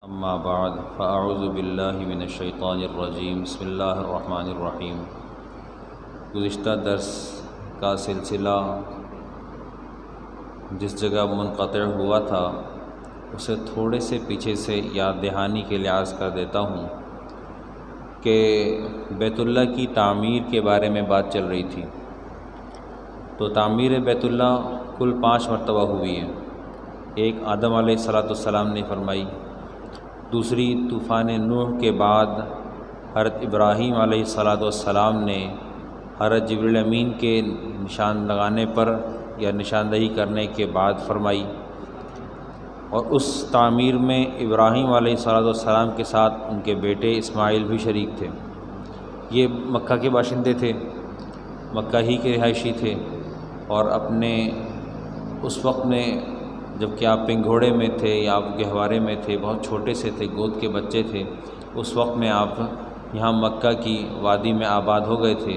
اما بعد فاعوذ باللہ من الشیطان الرجیم بسم اللہ الرحمن الرحیم۔ گزشتہ درس کا سلسلہ جس جگہ منقطع ہوا تھا اسے تھوڑے سے پیچھے سے یاد دہانی کے لیے عرض کر دیتا ہوں کہ بیت اللہ کی تعمیر کے بارے میں بات چل رہی تھی۔ تو تعمیر بیت اللہ کل 5 مرتبہ ہوئی ہے۔ ایک آدم علیہ السلام نے فرمائی، دوسری طوفان نوح کے بعد حضرت ابراہیم علیہ السلام نے حضرت جبریل امین کے نشان لگانے پر یا نشاندہی کرنے کے بعد فرمائی، اور اس تعمیر میں ابراہیم علیہ السلام کے ساتھ ان کے بیٹے اسماعیل بھی شریک تھے۔ یہ مکہ کے باشندے تھے، مکہ ہی کے رہائشی تھے، اور اپنے اس وقت میں جب کہ آپ پنگھوڑے میں تھے یا آپ گہوارے میں تھے، بہت چھوٹے سے تھے، گود کے بچے تھے، اس وقت میں آپ یہاں مکہ کی وادی میں آباد ہو گئے تھے،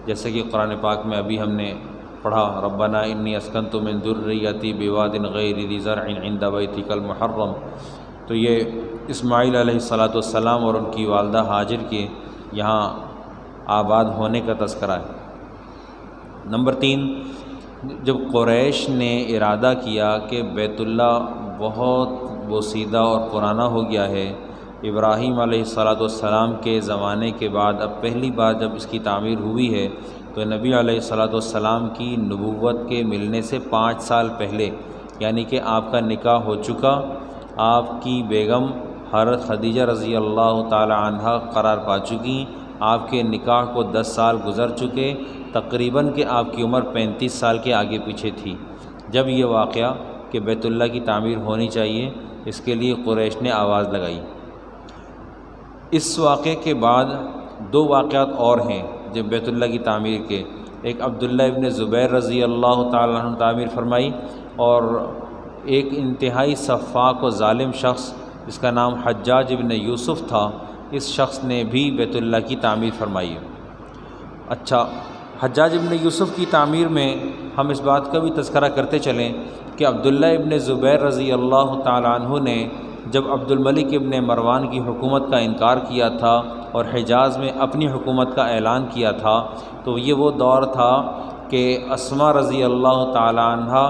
جیسے کہ قرآن پاک میں ابھی ہم نے پڑھا، ربنا انی اسکنت من ذریتی بواد غیر ذی زرع عند بیتک المحرم۔ تو یہ اسماعیل علیہ السلام اور ان کی والدہ ہاجر کے یہاں آباد ہونے کا تذکرہ ہے۔ نمبر 3، جب قریش نے ارادہ کیا کہ بیت اللہ بہت بوسیدہ اور پرانا ہو گیا ہے، ابراہیم علیہ السلام کے زمانے کے بعد اب پہلی بار جب اس کی تعمیر ہوئی ہے، تو نبی علیہ السلام کی نبوت کے ملنے سے 5 سال پہلے، یعنی کہ آپ کا نکاح ہو چکا، آپ کی بیگم حضرت خدیجہ رضی اللہ تعالی عنہا قرار پا چکی، آپ کے نکاح کو 10 سال گزر چکے، تقریباً کہ آپ کی عمر 35 سال کے آگے پیچھے تھی جب یہ واقعہ کہ بیت اللہ کی تعمیر ہونی چاہیے، اس کے لیے قریش نے آواز لگائی۔ اس واقعے کے بعد 2 واقعات اور ہیں جب بیت اللہ کی تعمیر کے، ایک عبداللہ ابن زبیر رضی اللہ تعالیٰ عنہ تعمیر فرمائی، اور ایک انتہائی سفاک و ظالم شخص جس کا نام حجاج ابن یوسف تھا، اس شخص نے بھی بیت اللہ کی تعمیر فرمائی ہے۔ اچھا، حجاج ابن یوسف کی تعمیر میں ہم اس بات کا بھی تذکرہ کرتے چلیں کہ عبداللہ ابن زبیر رضی اللہ تعالیٰ عنہ نے جب عبد الملک ابن مروان کی حکومت کا انکار کیا تھا اور حجاز میں اپنی حکومت کا اعلان کیا تھا، تو یہ وہ دور تھا کہ اسما رضی اللہ تعالیٰ عنہ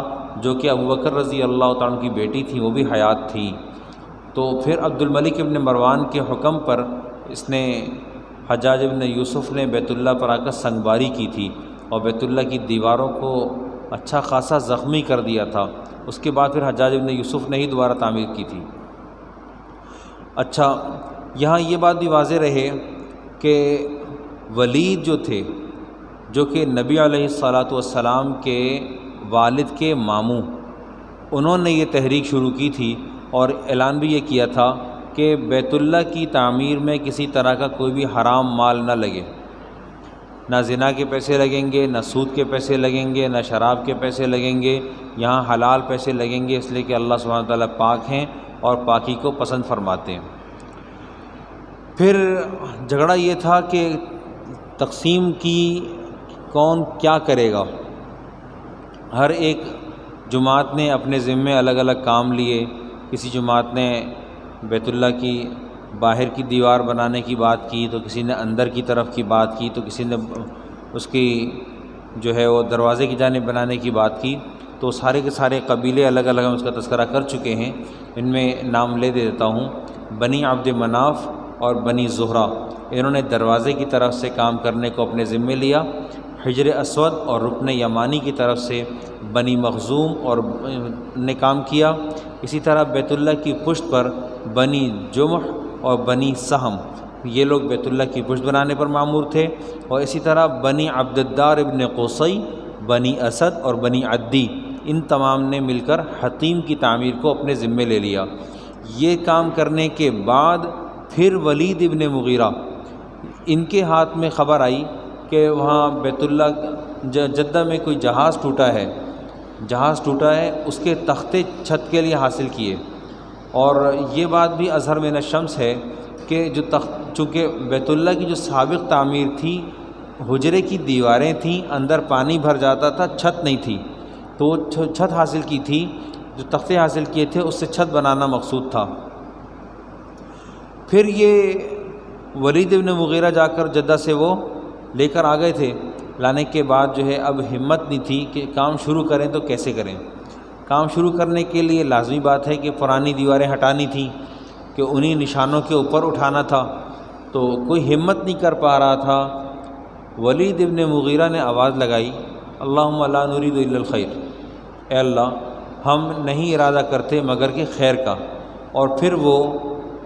جو کہ ابوبکر رضی اللہ تعالیٰ عنہ کی بیٹی تھی، وہ بھی حیات تھی۔ تو پھر عبد الملک ابن مروان کے حکم پر اس نے حجاج ابن یوسف نے بیت اللہ پر آ کر سنگباری کی تھی اور بیت اللہ کی دیواروں کو اچھا خاصا زخمی کر دیا تھا۔ اس کے بعد پھر حجاج ابن یوسف نے ہی دوبارہ تعمیر کی تھی۔ اچھا، یہاں یہ بات بھی واضح رہے کہ ولید جو تھے، جو کہ نبی علیہ السلام کے والد کے ماموں، انہوں نے یہ تحریک شروع کی تھی اور اعلان بھی یہ کیا تھا کہ بیت اللہ کی تعمیر میں کسی طرح کا کوئی بھی حرام مال نہ لگے، نہ زنا کے پیسے لگیں گے، نہ سود کے پیسے لگیں گے، نہ شراب کے پیسے لگیں گے، یہاں حلال پیسے لگیں گے، اس لیے کہ اللہ سبحانہ وتعالیٰ پاک ہیں اور پاکی کو پسند فرماتے ہیں۔ پھر جھگڑا یہ تھا کہ تقسیم کی کون کیا کرے گا۔ ہر ایک جماعت نے اپنے ذمے الگ الگ کام لیے، کسی جماعت نے بیت اللہ کی باہر کی دیوار بنانے کی بات کی، تو کسی نے اندر کی طرف کی بات کی، تو کسی نے اس کی جو ہے وہ دروازے کی جانب بنانے کی بات کی۔ تو سارے کے سارے قبیلے الگ الگ ہم اس کا تذکرہ کر چکے ہیں، ان میں نام لے دیتا ہوں۔ بنی عبد مناف اور بنی زہرہ، انہوں نے دروازے کی طرف سے کام کرنے کو اپنے ذمے لیا۔ حجر اسود اور رکن یمانی کی طرف سے بنی مخزوم اور نے کام کیا۔ اسی طرح بیت اللہ کی پشت پر بنی جمح اور بنی سہم، یہ لوگ بیت اللہ کی پشت بنانے پر مامور تھے، اور اسی طرح بنی عبدالدار ابن قصی، بنی اسد اور بنی عدی، ان تمام نے مل کر حطیم کی تعمیر کو اپنے ذمے لے لیا۔ یہ کام کرنے کے بعد پھر ولید ابن مغیرہ، ان کے ہاتھ میں خبر آئی کہ وہاں بیت اللہ جدہ میں کوئی جہاز ٹوٹا ہے، اس کے تختے چھت کے لیے حاصل کیے۔ اور یہ بات بھی اظہر من الشمس ہے کہ چونکہ بیت اللہ کی جو سابق تعمیر تھی، حجرے کی دیواریں تھیں، اندر پانی بھر جاتا تھا، چھت نہیں تھی، تو وہ چھت حاصل کی تھی، جو تختے حاصل کیے تھے اس سے چھت بنانا مقصود تھا۔ پھر یہ ولید بن مغیرہ جا کر جدہ سے وہ لے کر آ گئے تھے. لانے کے بعد جو ہے اب ہمت نہیں تھی کہ کام شروع کریں تو کیسے کریں. کام شروع کرنے کے لیے لازمی بات ہے کہ پرانی دیواریں ہٹانی تھیں، کہ انہی نشانوں کے اوپر اٹھانا تھا. تو کوئی ہمت نہیں کر پا رہا تھا. ولید بن مغیرہ نے آواز لگائی، اللہم لا نرید الا الخیر، اے اللہ ہم نہیں ارادہ کرتے مگر کہ خیر کا. اور پھر وہ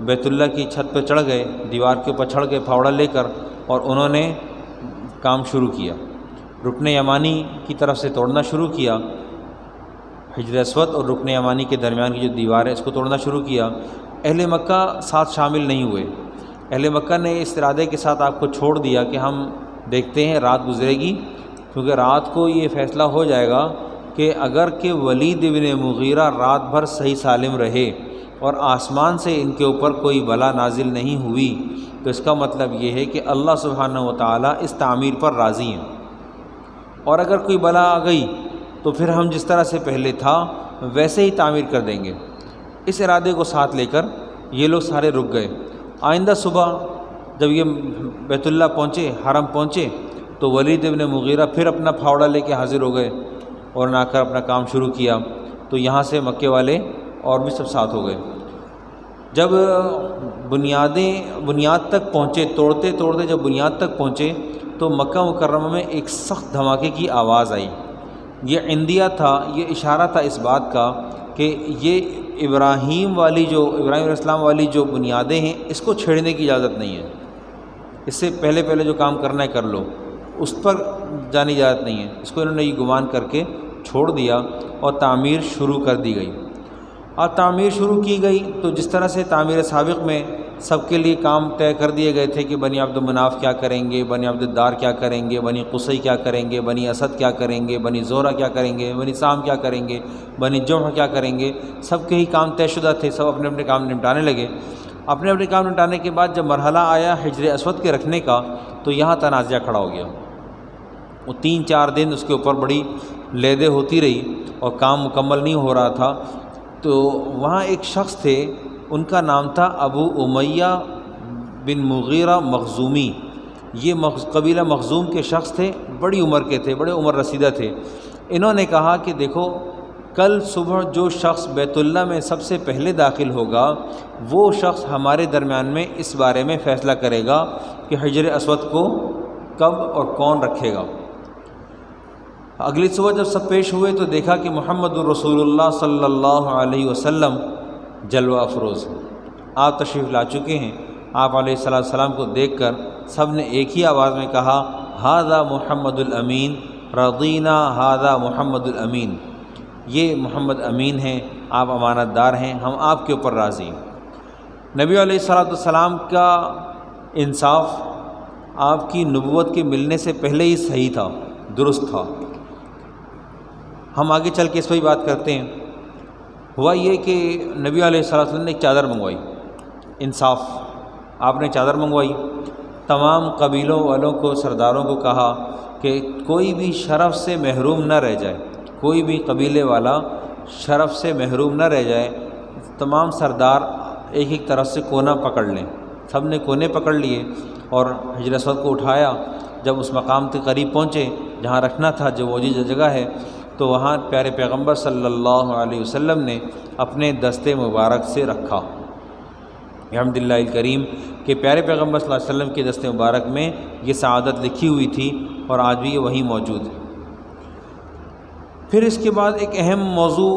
بیت اللہ کی چھت پہ چڑھ گئے، دیوار کے اوپر چڑھ گئے پھاوڑا لے کر، اور انہوں نے کام شروع کیا. رکن یمانی کی طرف سے توڑنا شروع کیا. حجر اسود اور رکن یمانی کے درمیان کی جو دیوار ہے اس کو توڑنا شروع کیا. اہل مکہ ساتھ شامل نہیں ہوئے. اہل مکہ نے اس ارادے کے ساتھ آپ کو چھوڑ دیا کہ ہم دیکھتے ہیں رات گزرے گی، کیونکہ رات کو یہ فیصلہ ہو جائے گا کہ اگر کہ ولید بن مغیرہ رات بھر صحیح سالم رہے اور آسمان سے ان کے اوپر کوئی بلا نازل نہیں ہوئی تو اس کا مطلب یہ ہے کہ اللہ سبحانہ و تعالیٰ اس تعمیر پر راضی ہیں. اور اگر کوئی بلا آ گئی تو پھر ہم جس طرح سے پہلے تھا ویسے ہی تعمیر کر دیں گے. اس ارادے کو ساتھ لے کر یہ لوگ سارے رک گئے. آئندہ صبح جب یہ بیت اللہ پہنچے، حرم پہنچے، تو ولید بن مغیرہ پھر اپنا پھاوڑا لے کے حاضر ہو گئے اور آ کر اپنا کام شروع کیا. تو یہاں سے مکے والے اور بھی سب ساتھ ہو گئے. جب بنیاد تک پہنچے، توڑتے توڑتے جب بنیاد تک پہنچے تو مکہ مکرمہ میں ایک سخت دھماکے کی آواز آئی. یہ عندیہ تھا، یہ اشارہ تھا اس بات کا کہ یہ ابراہیم علیہ السلام والی جو بنیادیں ہیں اس کو چھیڑنے کی اجازت نہیں ہے. اس سے پہلے جو کام کرنا ہے کر لو، اس پر جانے کی اجازت نہیں ہے. اس کو انہوں نے یہ گمان کر کے چھوڑ دیا اور تعمیر شروع کر دی گئی. اور تعمیر شروع کی گئی تو جس طرح سے تعمیر سابق میں سب کے لیے کام طے کر دیے گئے تھے کہ بنی عبد مناف کیا کریں گے، بنی عبد الدار کیا کریں گے، بنی قصی کیا کریں گے، بنی اسد کیا کریں گے، بنی زہرہ کیا کریں گے، بنی سام کیا کریں گے، بنی جمح کیا کریں گے. سب کے ہی کام طے شدہ تھے. سب اپنے اپنے کام نمٹانے لگے. اپنے اپنے کام نمٹانے کے بعد جب مرحلہ آیا حجر اسود کے رکھنے کا تو یہاں تنازع کھڑا ہو گیا. وہ 3-4 دن اس کے اوپر بڑی لیدیں ہوتی رہی اور کام مکمل نہیں ہو رہا تھا. تو وہاں ایک شخص تھے، ان کا نام تھا ابو امیہ بن مغیرہ مخزومی. یہ قبیلہ مخزوم کے شخص تھے، بڑی عمر کے تھے، بڑے عمر رسیدہ تھے. انہوں نے کہا کہ دیکھو کل صبح جو شخص بیت اللہ میں سب سے پہلے داخل ہوگا وہ شخص ہمارے درمیان میں اس بارے میں فیصلہ کرے گا کہ حجر اسود کو کب اور کون رکھے گا. اگلی صبح جب سب پیش ہوئے تو دیکھا کہ محمد الرسول اللہ صلی اللہ علیہ وسلم جلوہ افروز ہیں. آپ تشریف لا چکے ہیں. آپ علیہ السلام کو دیکھ کر سب نے ایک ہی آواز میں کہا، ھذا محمد الامین رضینا ھذا محمد الامین. یہ محمد امین ہیں، آپ امانت دار ہیں، ہم آپ کے اوپر راضی ہیں. نبی علیہ السلام کا انصاف آپ کی نبوت کے ملنے سے پہلے ہی صحیح تھا، درست تھا. ہم آگے چل کے اس پہ بات کرتے ہیں. ہوا یہ کہ نبی علیہ السلام نے ایک چادر منگوائی. انصاف، آپ نے چادر منگوائی. تمام قبیلوں والوں کو، سرداروں کو کہا کہ کوئی بھی شرف سے محروم نہ رہ جائے، کوئی بھی قبیلے والا شرف سے محروم نہ رہ جائے. تمام سردار ایک ایک طرف سے کونا پکڑ لیں. سب نے کونے پکڑ لیے اور حجر اسود کو اٹھایا. جب اس مقام کے قریب پہنچے جہاں رکھنا تھا، جو موجودہ جگہ ہے، تو وہاں پیارے پیغمبر صلی اللہ علیہ وسلم نے اپنے دستے مبارک سے رکھا. الحمدللہ الکریم کہ پیارے پیغمبر صلی اللہ علیہ وسلم کے دستے مبارک میں یہ سعادت لکھی ہوئی تھی اور آج بھی یہ وہیں موجود ہے. پھر اس کے بعد ایک اہم موضوع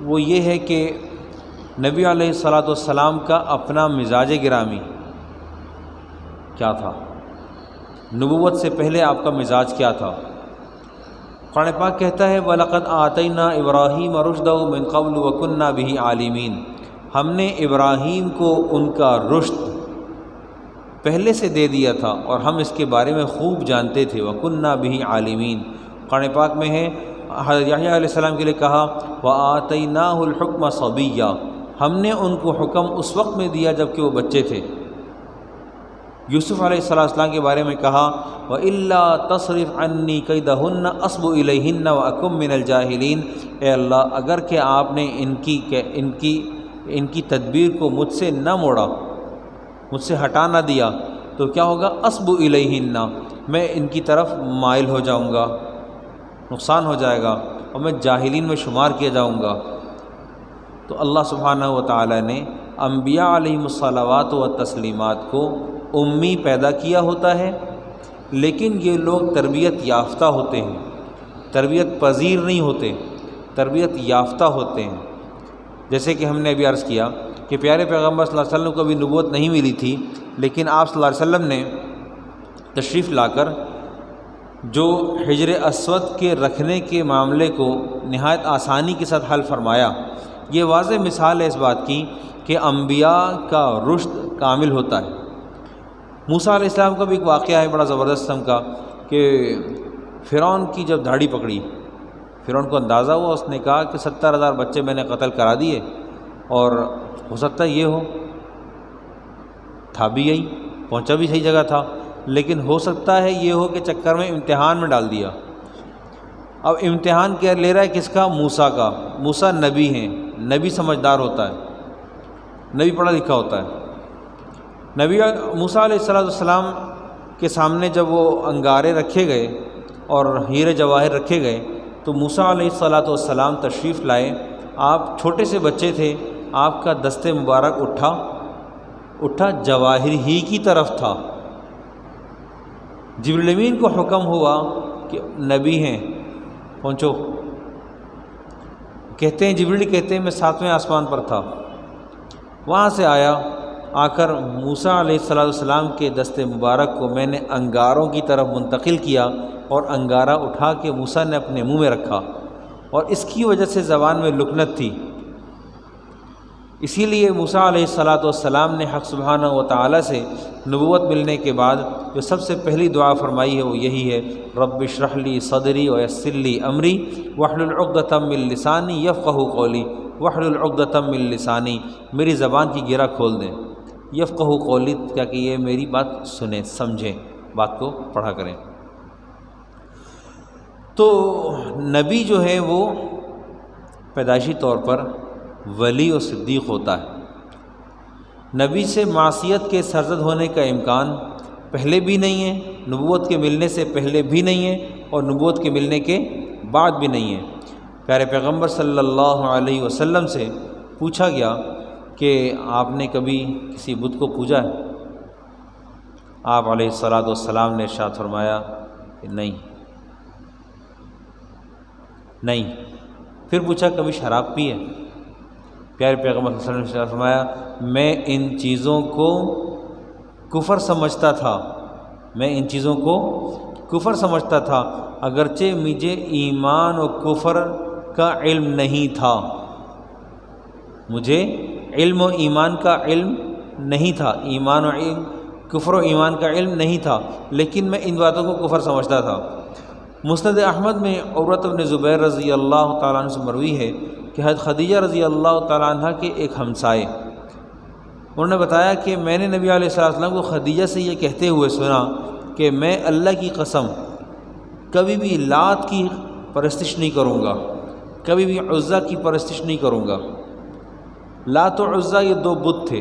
وہ یہ ہے کہ نبی علیہ السلام کا اپنا مزاج گرامی کیا تھا. نبوت سے پہلے آپ کا مزاج کیا تھا. قرآن پاک کہتا ہے وَلَقَدْ آتَيْنَا إِبْرَاهِيمَ رُشْدَهُ مِنْ قَبْلُ وَكُنَّا بِهِ عَالِمِينَ. ہم نے ابراہیم کو ان کا رشد پہلے سے دے دیا تھا اور ہم اس کے بارے میں خوب جانتے تھے. وَكُنَّا بِهِ عَالِمِينَ. قرآن پاک میں ہے حضرت یحییٰ علیہ السلام کے لیے کہا وَآتَيْنَاهُ الْحُكْمَ صَبِيًّا. ہم نے ان کو حکم اس وقت میں دیا جب کہ وہ بچے تھے. یوسف علیہ السلام کے بارے میں کہا وَإِلَّا تَصْرِفْ عَنِّي كَيْدَهُنَّ أَصْبُ إِلَيْهِنَّ وَأَكُن مِّنَ الْجَاهِلِينَ. اے اللہ اگر کہ آپ نے ان کی تدبیر کو مجھ سے نہ موڑا مجھ سے ہٹا نہ دیا تو کیا ہوگا؟ اسب الیہن، میں ان کی طرف مائل ہو جاؤں گا، نقصان ہو جائے گا اور میں جاہلین میں شمار کیا جاؤں گا۔ تو اللہ سبحانہ و تعالی نے انبیاء علیہم الصلوات و تسلیمات کو امی پیدا کیا ہوتا ہے، لیکن یہ لوگ تربیت یافتہ ہوتے ہیں، تربیت پذیر نہیں ہوتے، تربیت یافتہ ہوتے ہیں۔ جیسے کہ ہم نے ابھی عرض کیا کہ پیارے پیغمبر صلی اللہ علیہ وسلم کو ابھی نبوت نہیں ملی تھی، لیکن آپ صلی اللہ علیہ وسلم نے تشریف لا کر جو حجر اسود کے رکھنے کے معاملے کو نہایت آسانی کے ساتھ حل فرمایا، یہ واضح مثال ہے اس بات کی کہ انبیاء کا رشد کامل ہوتا ہے۔ موسیٰ علیہ السلام کا بھی ایک واقعہ ہے بڑا زبردست قسم کا کہ فرعون کی جب دھاڑی پکڑی، فرعون کو اندازہ ہوا، اس نے کہا کہ 70,000 بچے میں نے قتل کرا دیے، اور ہو سکتا ہے یہ ہو، تھا بھی یہی، پہنچا بھی صحیح جگہ تھا، لیکن ہو سکتا ہے یہ ہو کہ چکر میں امتحان میں ڈال دیا۔ اب امتحان کیا لے رہا ہے؟ کس کا؟ موسیٰ کا۔ موسیٰ نبی ہیں، نبی سمجھدار ہوتا ہے، نبی پڑھا لکھا ہوتا ہے۔ نبی موسیٰ علیہ السلام کے سامنے جب وہ انگارے رکھے گئے اور ہیرے جواہر رکھے گئے تو موسیٰ علیہ السلام تشریف لائے، آپ چھوٹے سے بچے تھے، آپ کا دست مبارک اٹھا جواہر ہی کی طرف تھا۔ جبریل امین کو حکم ہوا کہ نبی ہیں، پہنچو۔ کہتے ہیں جبریل کہتے ہیں میں 7ویں آسمان پر تھا، وہاں سے آیا، آ کر موسیٰ علیہ السلام کے دست مبارک کو میں نے انگاروں کی طرف منتقل کیا اور انگارہ اٹھا کے موسیٰ نے اپنے منہ میں رکھا، اور اس کی وجہ سے زبان میں لکنت تھی۔ اسی لیے موسیٰ علیہ السلام نے حق سبحانہ و تعالیٰ سے نبوت ملنے کے بعد جو سب سے پہلی دعا فرمائی ہے وہ یہی ہے، رب اشرح لی صدری ویسر لی امری واحلل عقدۃ من لسانی یفقہوا قولی، واحلل عقدۃ من لسانی، میری زبان کی گرہ کھول دیں، یفقہوا قولی، کیا کہ یہ میری بات سنیں، سمجھیں، بات کو پڑھا کریں۔ تو نبی جو ہے وہ پیدائشی طور پر ولی و صدیق ہوتا ہے۔ نبی سے معصیت کے سرزد ہونے کا امکان پہلے بھی نہیں ہے، نبوت کے ملنے سے پہلے بھی نہیں ہے، اور نبوت کے ملنے کے بعد بھی نہیں ہے۔ پیارے پیغمبر صلی اللہ علیہ وسلم سے پوچھا گیا کہ آپ نے کبھی کسی بت کو پوجا ہے؟ آپ علیہ السلام نے ارشاد فرمایا کہ نہیں۔ پھر پوچھا کبھی شراب پی ہے؟ پیارے پیغمبر صلی اللہ علیہ وسلم نے فرمایا میں ان چیزوں کو کفر سمجھتا تھا، میں ان چیزوں کو کفر سمجھتا تھا، اگرچہ مجھے ایمان و کفر کا علم نہیں تھا، مجھے علم و ایمان کا علم نہیں تھا، ایمان و علم، کفر و ایمان کا علم نہیں تھا، لیکن میں ان باتوں کو کفر سمجھتا تھا۔ مسند احمد میں عروہ بن زبیر رضی اللہ تعالیٰ عنہ سے مروی ہے کہ حضرت خدیجہ رضی اللہ تعالیٰ عنہ کے ایک ہمسائے، انہوں نے بتایا کہ میں نے نبی علیہ السلام کو خدیجہ سے یہ کہتے ہوئے سنا کہ میں اللہ کی قسم کبھی بھی لات کی پرستش نہیں کروں گا، کبھی بھی عزیٰ کی پرستش نہیں کروں گا۔ لات و عزیٰ یہ دو بت تھے،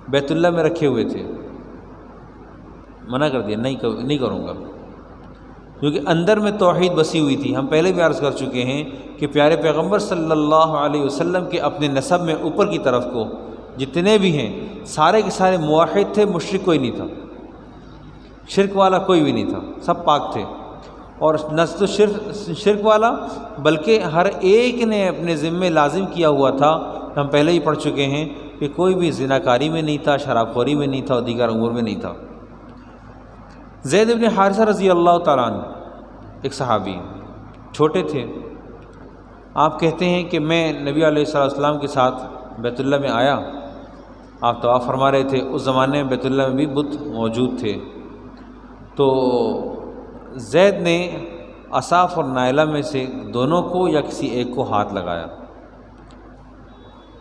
بیت اللہ میں رکھے ہوئے تھے، منع کر دیا نہیں کروں گا، کیونکہ اندر میں توحید بسی ہوئی تھی۔ ہم پہلے بھی عرض کر چکے ہیں کہ پیارے پیغمبر صلی اللہ علیہ وسلم کے اپنے نسب میں اوپر کی طرف کو جتنے بھی ہیں سارے کے سارے موحد تھے، مشرک کوئی نہیں تھا، شرک والا کوئی بھی نہیں تھا، سب پاک تھے۔ اور نہ تو شرک والا بلکہ ہر ایک نے اپنے ذمے لازم کیا ہوا تھا، ہم پہلے ہی پڑھ چکے ہیں کہ کوئی بھی زناکاری میں نہیں تھا، شراب خوری میں نہیں تھا اور دیگر امور میں نہیں تھا۔ زید بن حارثہ رضی اللہ تعالیٰ عنہ ایک صحابی، چھوٹے تھے، آپ کہتے ہیں کہ میں نبی علیہ السلام کے ساتھ بیت اللہ میں آیا، آپ طواف فرما رہے تھے، اس زمانے میں بیت اللہ میں بھی بت موجود تھے، تو زید نے اصاف اور نائلہ میں سے دونوں کو یا کسی ایک کو ہاتھ لگایا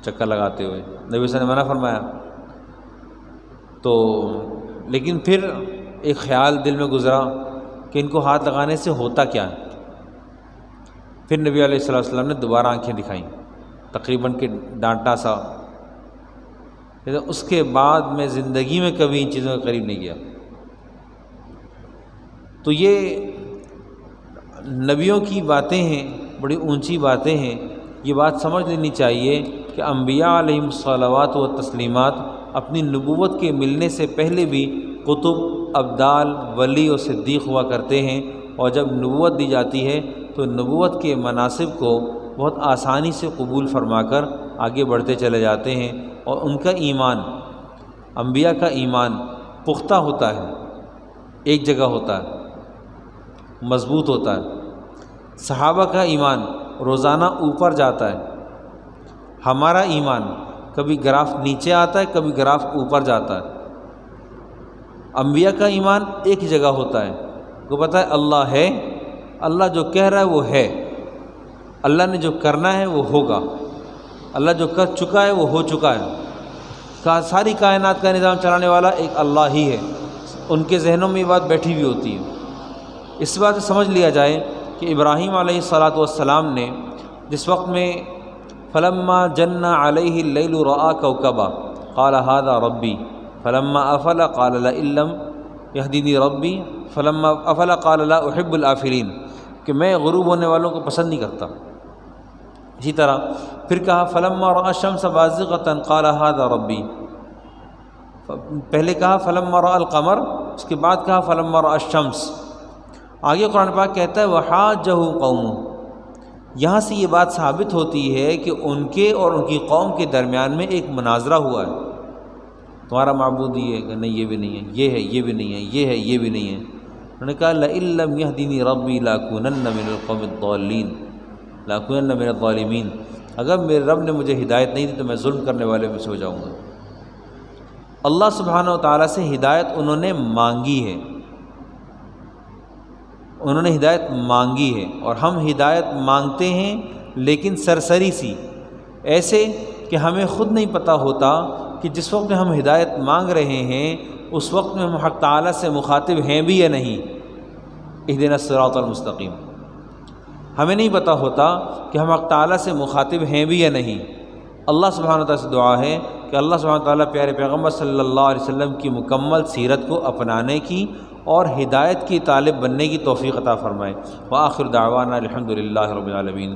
چکر لگاتے ہوئے، نبی صلی اللہ علیہ وسلم نے منع فرمایا، تو لیکن پھر ایک خیال دل میں گزرا کہ ان کو ہاتھ لگانے سے ہوتا کیا ہے۔ پھر نبی علیہ السلام نے دوبارہ آنکھیں دکھائیں، تقریباً کہ ڈانٹا سا، لیکن اس کے بعد میں زندگی میں کبھی ان چیزوں کے قریب نہیں گیا۔ تو یہ نبیوں کی باتیں ہیں، بڑی اونچی باتیں ہیں۔ یہ بات سمجھ لینی چاہیے کہ انبیاء علیہم الصلوات و تسلیمات اپنی نبوت کے ملنے سے پہلے بھی قطب، ابدال، ولی اور صدیق ہوا کرتے ہیں، اور جب نبوت دی جاتی ہے تو نبوت کے مناصب کو بہت آسانی سے قبول فرما کر آگے بڑھتے چلے جاتے ہیں، اور ان کا ایمان، انبیاء کا ایمان پختہ ہوتا ہے، ایک جگہ ہوتا ہے، مضبوط ہوتا ہے۔ صحابہ کا ایمان روزانہ اوپر جاتا ہے، ہمارا ایمان کبھی گراف نیچے آتا ہے، کبھی گراف اوپر جاتا ہے۔ انبیاء کا ایمان ایک جگہ ہوتا ہے، کو پتہ ہے اللہ ہے، اللہ جو کہہ رہا ہے وہ ہے، اللہ نے جو کرنا ہے وہ ہوگا، اللہ جو کر چکا ہے وہ ہو چکا ہے۔ ساری کائنات کا نظام چلانے والا ایک اللہ ہی ہے۔ ان کے ذہنوں میں یہ بات بیٹھی ہوئی ہوتی ہے۔ اس بات سے سمجھ لیا جائے کہ ابراہیم علیہ الصلاۃ والسلام نے جس وقت میں فلما جن علیہ اللیل رأى کوکبا قال هذا ربی فلما افل قال لئن لم یهدنی ربی فلما افل قال لا احب الآفلین، کہ میں غروب ہونے والوں کو پسند نہیں کرتا۔ اسی طرح پھر کہا فلما رأى الشمس بازغۃ قال هذا ربی، پہلے کہا فلما رأى القمر، اس کے بعد کہا فلما رأى الشمس۔ آگے قرآن پاک کہتا ہے وحاجہ قومہ، یہاں سے یہ بات ثابت ہوتی ہے کہ ان کے اور ان کی قوم کے درمیان میں ایک مناظرہ ہوا ہے، تمہارا معبود یہ ہے کہ نہیں، یہ بھی نہیں ہے، یہ ہے، یہ بھی نہیں ہے، یہ ہے، یہ بھی نہیں ہے۔ انہوں نے کہا لئن لم یہدنی ربی لأکونن من القوم الضالین لأکونن من الظالمین، اگر میرے رب نے مجھے ہدایت نہیں دی تو میں ظلم کرنے والے میں سے ہو جاؤں گا۔ اللہ سبحانہ و تعالیٰ سے ہدایت انہوں نے مانگی ہے، انہوں نے ہدایت مانگی ہے، اور ہم ہدایت مانگتے ہیں لیکن سرسری سی، ایسے کہ ہمیں خود نہیں پتہ ہوتا کہ جس وقت میں ہم ہدایت مانگ رہے ہیں اس وقت میں ہم حق تعالیٰ سے مخاطب ہیں بھی یا نہیں۔ اہدنا الصراط المستقیم، ہمیں نہیں پتہ ہوتا کہ ہم حق تعالیٰ سے مخاطب ہیں بھی یا نہیں۔ اللہ سبحانہ تعالیٰ سے دعا ہے کہ اللہ سبحانہ تعالیٰ پیارے پیغمبر صلی اللہ علیہ وسلم کی مکمل سیرت کو اپنانے کی اور ہدایت کی طالب بننے کی توفیق عطا فرمائے۔ وآخر دعوانا الحمد للہ رب العالمین۔